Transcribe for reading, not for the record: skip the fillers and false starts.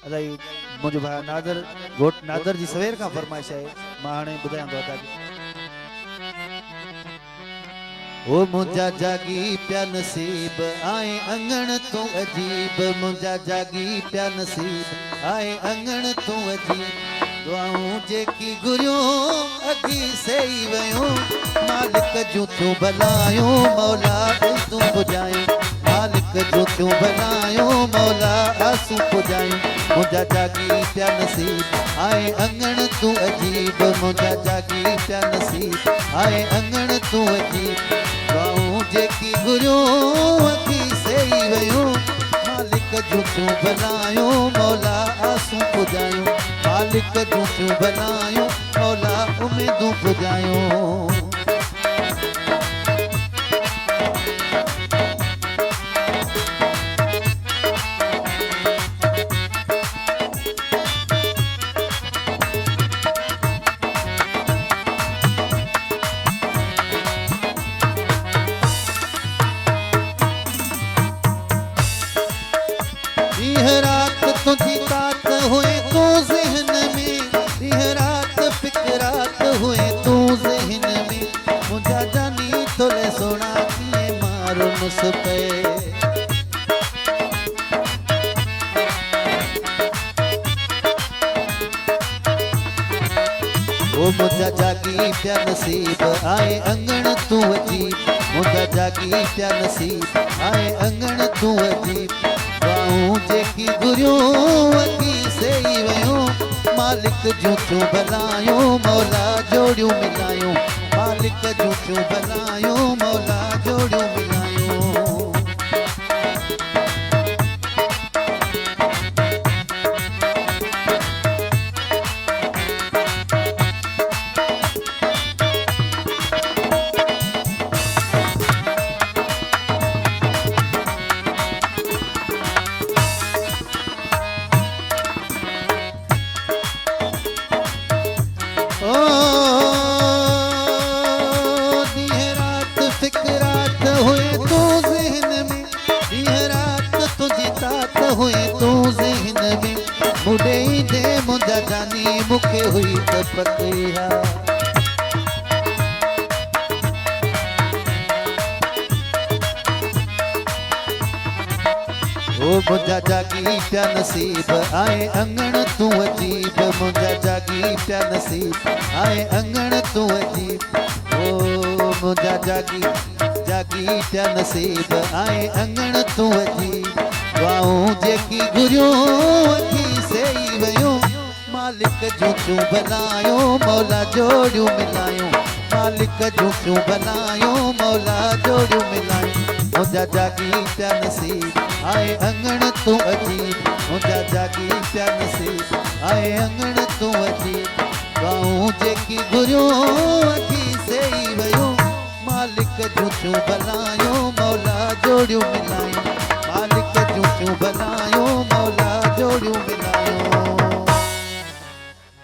अदाई मुझे भाई नादर घोट नादर जी सवेर का फरमाइश है मां हाणे बुधायां तो अदा ओ मुंजा जागी प्या नसीब आए अंगण तू अजीब मुंजा जागी प्या नसीब आए अंगण तू अजीब दुआऊं जेकी गुरियो अगी सही वयो मालिक जो तू बनायो मौला तू बुझायो मालिक जो तू बनायो मौला आसू पुजायो मुंजा जागी प्या नसीब आए अंगण तू अजीब मुंजा जागी प्या नसीब आए अंगण तू अजीब दुआऊं जेकी गुरियो अगी सही वयो मालिक जो तू बनायो मौला आसू पुजायो मालिक जो तू बनायो मौला उम्मीदूं पुजायो रात तुझी तात हुए तू ज़हन में यह रात फिक्रात हुए तू ज़हन में मुझा जानी थोड़े सोना किए मारो मुस पे ओ मुझा जागी प्या नसीब आए अंगण तू अजीब मुझा जागी प्या नसीब आए अंगण तू अजीब बाहूं जेकी गुरियो अगी सही वयो मालिक जो तू बनायो मौला जोड़ियो मिलायो मालिक जो तू बनायो मौला जोड़ियो मिलायो मुडे दे मुंजा जानी मुखे हुई तपकिया ओ मुंजा जागी प्या नसीब आए अंगण तू अजीब मुंजा जागी प्या नसीब आए अंगण तू अजीब ओ मुंजा जागी जागी प्या नसीब आए अंगण तू अजीब दुआऊं जेकी गुरियो अगी सही वयो मालिक जो तू बनायो मौला जोड़ियो मिलायो मालिक जो तू बनायो मौला जोड़ियो मिलायो मुंजा जागी प्या नसीब आए अंगण तू अजीब मुंजा जागी प्या नसीब आए अंगण तू अजीब दुआऊं जेकी गुरियो अगी सही वयो मालिक जो तू बनायो मौला जोड़ियो मिलायो